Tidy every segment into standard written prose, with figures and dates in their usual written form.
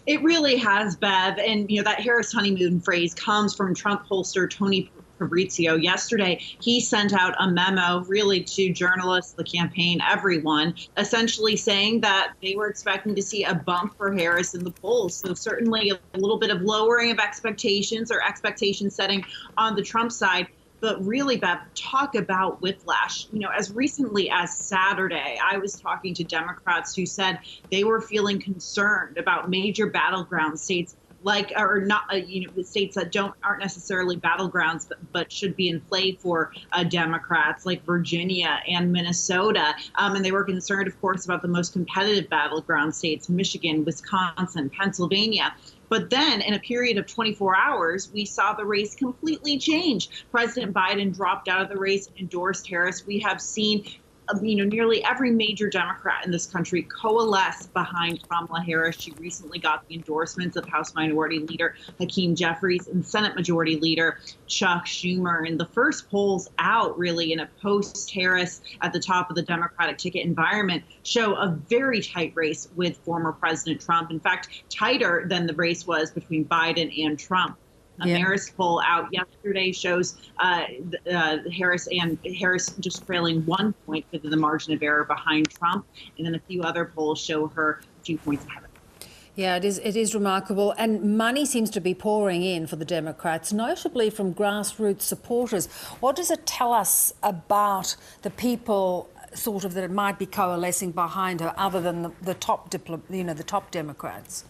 It really has, Bev. And, that Harris honeymoon phrase comes from Trump pollster Tony Fabrizio. Yesterday, he sent out a memo really to journalists, the campaign, everyone, essentially saying that they were expecting to see a bump for Harris in the polls. So certainly a little bit of lowering of expectations or expectation setting on the Trump side. But really, Bev, talk about whiplash. As recently as Saturday, I was talking to Democrats who said they were feeling concerned about major battleground states or not, states that aren't necessarily battlegrounds, but should be in play for Democrats, like Virginia and Minnesota. And they were concerned, of course, about the most competitive battleground states, Michigan, Wisconsin, Pennsylvania. But then in a period of 24 hours, we saw the race completely change. President Biden dropped out of the race, endorsed Harris. We have seen nearly every major Democrat in this country coalesce behind Kamala Harris. She recently got the endorsements of House Minority Leader Hakeem Jeffries and Senate Majority Leader Chuck Schumer. And the first polls out, really, in a post-Harris at the top of the Democratic ticket environment, show a very tight race with former President Trump. In fact, tighter than the race was between Biden and Trump. A Marist poll out yesterday shows Harris just trailing 1 point within the margin of error behind Trump, and then a few other polls show her a few points ahead of him. Yeah, it is remarkable, and money seems to be pouring in for the Democrats, notably from grassroots supporters. What does it tell us about the people that might be coalescing behind her, other than the top Democrats?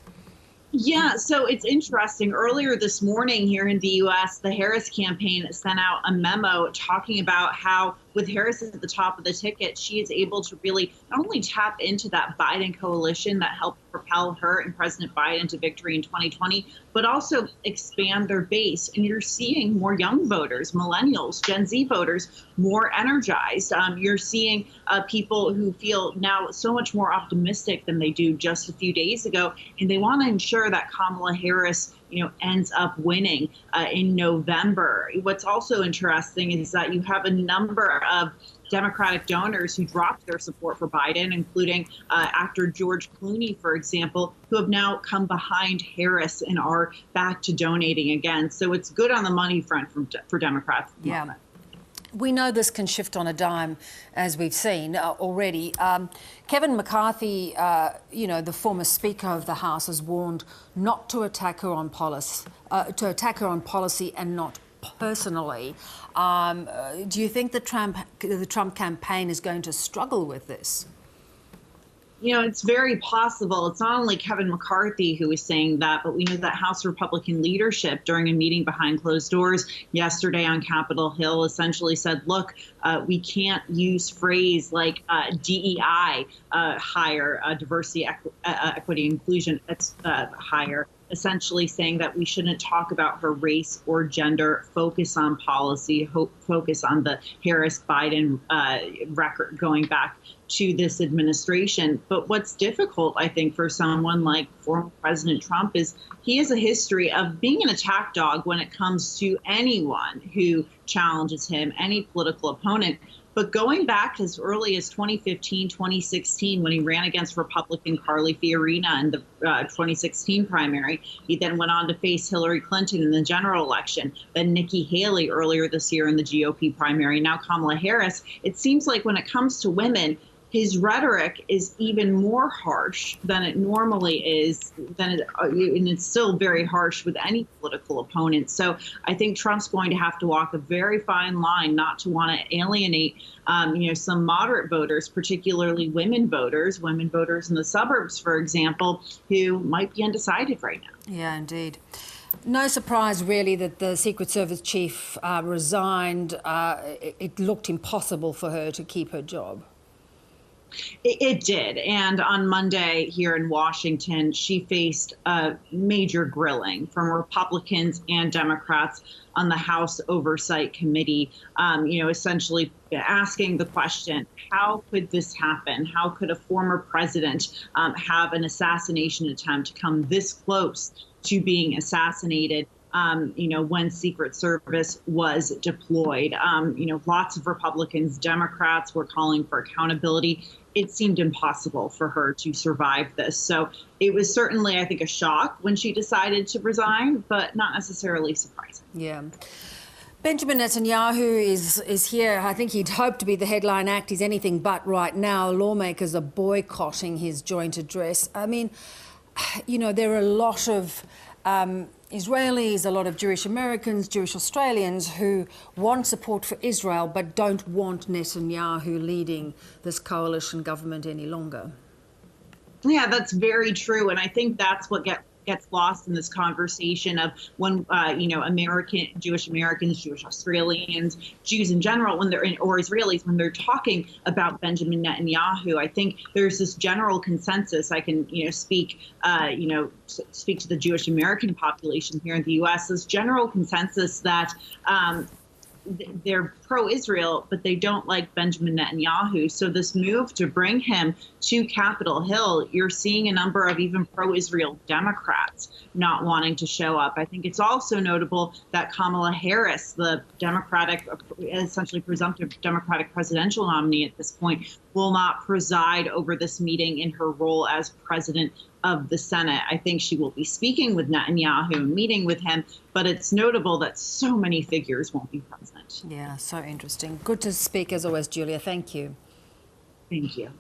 Yeah, so it's interesting. Earlier this morning here in the U.S., the Harris campaign sent out a memo talking about how, with Harris at the top of the ticket, she is able to really not only tap into that Biden coalition that helped propel her and President Biden to victory in 2020, but also expand their base. And you're seeing more young voters, millennials, Gen Z voters, more energized. You're seeing people who feel now so much more optimistic than they do just a few days ago. And they want to ensure that Kamala Harris ends up winning in November. What's also interesting is that you have a number of Democratic donors who dropped their support for Biden, including actor George Clooney, for example, who have now come behind Harris and are back to donating again. So it's good on the money front for Democrats. Yeah. We know this can shift on a dime, as we've seen already. Kevin McCarthy, the former Speaker of the House, has warned not to attack her on policy, and not personally. Do you think the Trump campaign is going to struggle with this? It's very possible. It's not only Kevin McCarthy who is saying that, but we know that House Republican leadership, during a meeting behind closed doors yesterday on Capitol Hill, essentially said, look, we can't use phrase like DEI, higher, diversity, equity, inclusion, higher, essentially saying that we shouldn't talk about her race or gender, focus on policy, focus on the Harris-Biden record going back to this administration. But what's difficult, I think, for someone like former President Trump is he has a history of being an attack dog when it comes to anyone who challenges him, any political opponent. But going back as early as 2015, 2016, when he ran against Republican Carly Fiorina in the 2016 primary, he then went on to face Hillary Clinton in the general election, then Nikki Haley earlier this year in the GOP primary, now Kamala Harris. It seems like when it comes to women, his rhetoric is even more harsh than it normally is, and it's still very harsh with any political opponent. So I think Trump's going to have to walk a very fine line not to want to alienate, some moderate voters, particularly women voters in the suburbs, for example, who might be undecided right now. Yeah, indeed. No surprise, really, that the Secret Service chief resigned. It looked impossible for her to keep her job. It did. And on Monday here in Washington, she faced a major grilling from Republicans and Democrats on the House Oversight Committee, essentially asking the question, how could this happen? How could a former president have an assassination attempt come this close to being assassinated? when Secret Service was deployed. Lots of Republicans, Democrats were calling for accountability. It seemed impossible for her to survive this. So it was certainly, I think, a shock when she decided to resign, but not necessarily surprising. Yeah. Benjamin Netanyahu is here. I think he'd hoped to be the headline act. He's anything but right now. Lawmakers are boycotting his joint address. I mean, there are a lot of Israelis, a lot of Jewish Americans, Jewish Australians who want support for Israel but don't want Netanyahu leading this coalition government any longer. Yeah, that's very true. And I think that's what gets lost in this conversation of when, Jewish Americans, Jewish Australians, Jews in general, or Israelis, when they're talking about Benjamin Netanyahu. I think there's this general consensus. I can, speak to the Jewish American population here in the U.S. This general consensus that they're pro-Israel, but they don't like Benjamin Netanyahu. So this move to bring him to Capitol Hill, you're seeing a number of even pro-Israel Democrats not wanting to show up. I think it's also notable that Kamala Harris, the essentially presumptive Democratic presidential nominee at this point, will not preside over this meeting in her role as president of the Senate. I think she will be speaking with Netanyahu, meeting with him, but it's notable that so many figures won't be present. Yeah, so interesting. Good to speak as always, Julia. Thank you. Thank you.